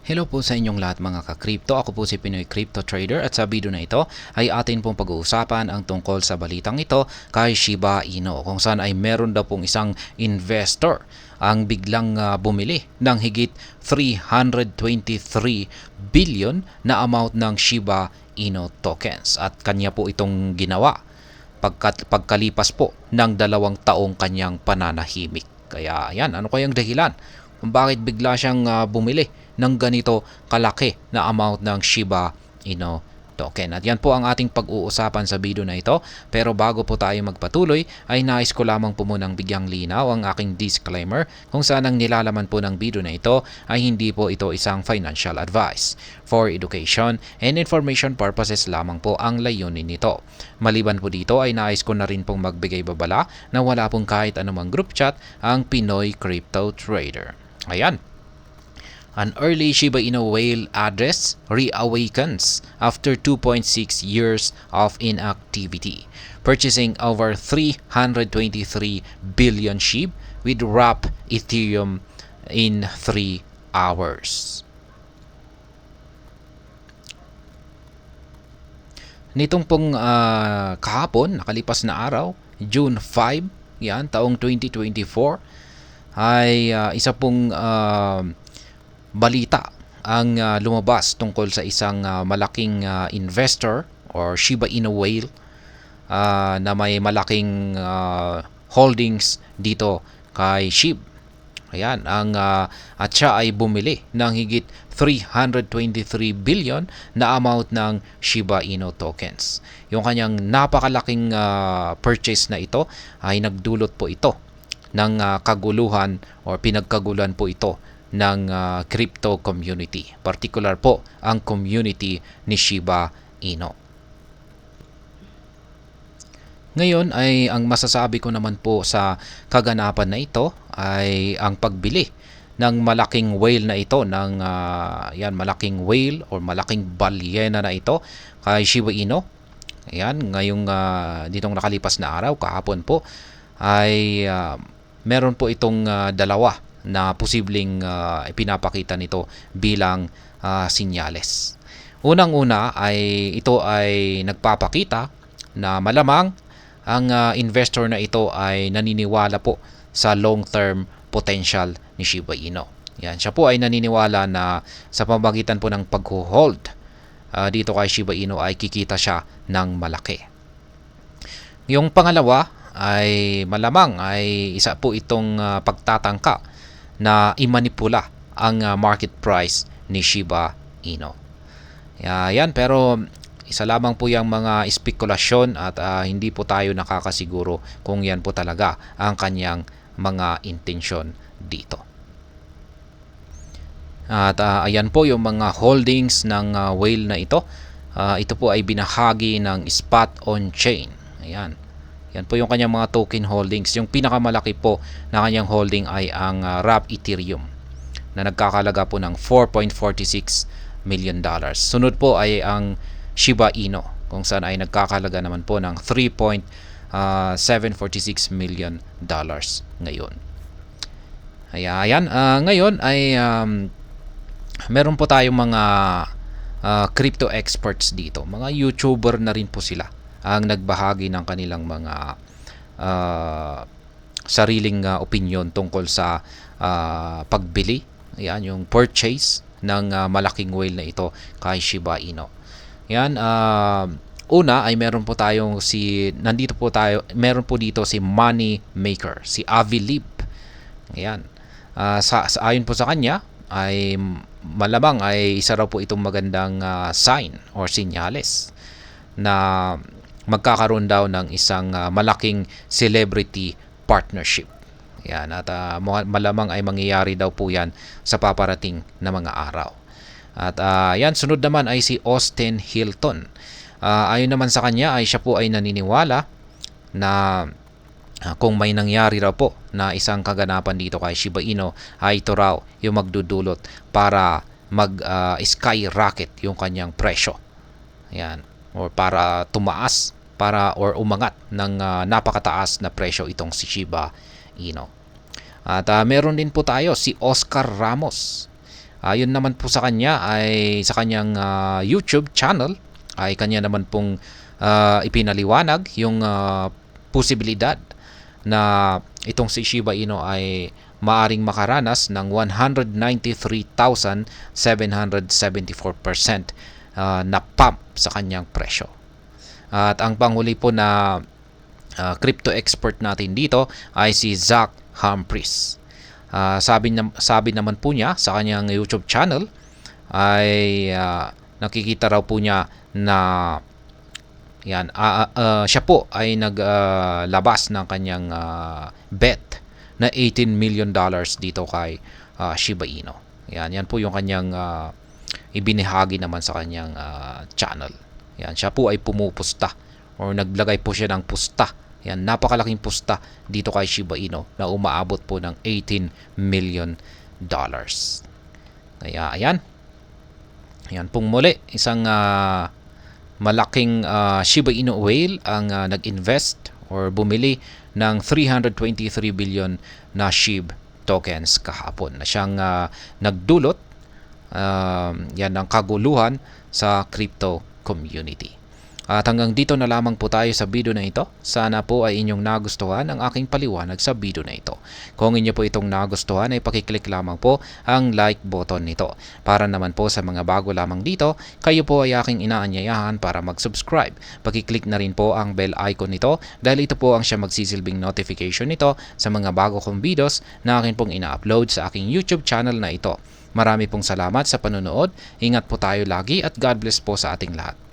Hello po sa inyong lahat mga ka-crypto. Ako po si Pinoy Crypto Trader at sa video na ito ay atin pong pag-uusapan ang tungkol sa balitang ito kay Shiba Inu, kung saan ay meron daw pong isang investor ang biglang bumili ng higit 323 billion na amount ng Shiba Inu tokens, at kanya po itong ginawa pagkalipas po ng 2 taong kanyang pananahimik. Kaya yan, ano kayang dahilan kung bakit bigla siyang bumili ng ganito kalaki na amount ng Shiba Inu token? At yan po ang ating pag-uusapan sa video na ito. Pero bago po tayo magpatuloy, ay nais ko lamang po munang bigyang linaw ang aking disclaimer kung saan ang nilalaman po ng video na ito ay hindi po ito isang financial advice. For education and information purposes lamang po ang layunin nito. Maliban po dito ay nais ko na rin pong magbigay babala na wala pong kahit anumang group chat ang Pinoy Crypto Trader. Ayan. An early Shiba Inu whale address reawakens after 2.6 years of inactivity, purchasing over 323 billion SHIB with wrap Ethereum in 3 hours. Nitong pong kahapon, nakalipas na araw, June 5, yan, taong 2024, ay isa pong balita ang lumabas tungkol sa isang malaking investor or Shiba Inu whale na may malaking holdings dito kay SHIB. Ayan, at siya ay bumili ng higit 323 billion na amount ng Shiba Inu tokens. Yung kanyang napakalaking purchase na ito ay nagdulot po ito ng kaguluhan or pinagkaguluhan po ito ng crypto community, particular po ang community ni Shiba Inu. Ngayon ay ang masasabi ko naman po sa kaganapan na ito ay ang pagbili ng malaking whale na ito ng malaking whale or malaking balyena na ito kay Shiba Inu. Ayan, ngayong ditong nakalipas na araw, kahapon po, ay meron po itong dalawa na posibleng ipinapakita nito bilang sinyales. Unang-una ay ito ay nagpapakita na malamang ang investor na ito ay naniniwala po sa long-term potential ni Shiba Inu. Yan, siya po ay naniniwala na sa pamamagitan po ng pag-hold dito kay Shiba Inu ay kikita siya ng malaki. Yung pangalawa ay malamang ay isa po itong pagtatangka na imanipula ang market price ni Shiba Inu. Yan, pero isa lamang po yung mga espekulasyon at hindi po tayo nakakasiguro kung yan po talaga ang kanyang mga intensyon dito. At ayan po yung mga holdings ng whale na ito. Ito po ay binahagi ng spot on chain. Ayan. Yan po yung kanyang mga token holdings. Yung pinakamalaki po na kanyang holding ay ang wrap Ethereum na nagkakalaga po ng $4.46 million. Sunod po ay ang Shiba Inu kung saan ay nagkakalaga naman po ng $3.746 million ngayon. Ayan, ngayon ay meron po tayong mga crypto experts dito. Mga YouTuber na rin po sila ang nagbahagi ng kanilang mga sariling opinion tungkol sa pagbili, yan, yung purchase ng malaking whale na ito kay Shiba Inu. Yan, una ay meron po dito si Money Maker, si Avi Lib. Yan. Ayon po sa kanya ay malamang ay isa raw po itong magandang sign or sinyales na magkakaroon daw ng isang malaking celebrity partnership. Yan, at malamang ay mangyayari daw po yan sa paparating na mga araw. At yan, sunod naman ay si Austin Hilton. Ayon naman sa kanya ay siya po ay naniniwala na kung may nangyari raw po na isang kaganapan dito kay Shiba Inu ay ito raw yung magdudulot para mag-skyrocket yung kanyang presyo. Yan, or para tumaas or umangat ng napakataas na presyo itong si Shiba Inu. At meron din po tayo si Oscar Ramos. Yun naman po sa kanya ay sa kanyang YouTube channel ay kanya naman pong ipinaliwanag yung posibilidad na itong si Shiba Inu ay maaring makaranas ng 193,774% na pump sa kanyang presyo. At ang panghuli po na crypto expert natin dito ay si Zach Humphries. Sabi naman po niya sa kanyang YouTube channel ay nakikita raw po niya na siya po ay naglabas ng kanyang bet na $18 million dito kay Shiba Inu. Yan po yung kanyang ibinahagi naman sa kanyang channel. Siya po ay pumupusta or naglagay po siya ng pusta. Napakalaking pusta dito kay Shiba Inu na umaabot po ng $18 million. Kaya ayan pong muli, isang malaking Shiba Inu whale ang nag-invest or bumili ng 323 billion na SHIB tokens kahapon na siyang nagdulot ng kaguluhan sa crypto community. At hanggang dito na lamang po tayo sa video na ito. Sana po ay inyong nagustuhan ang aking paliwanag sa video na ito. Kung inyo po itong nagustuhan ay pakiclick lamang po ang like button nito. Para naman po sa mga bago lamang dito, kayo po ay aking inaanyayahan para mag-subscribe. Pakiclick na rin po ang bell icon nito dahil ito po ang siya magsisilbing notification nito sa mga bago kong videos na akin pong ina-upload sa aking YouTube channel na ito. Marami pong salamat sa panonood. Ingat po tayo lagi at God bless po sa ating lahat.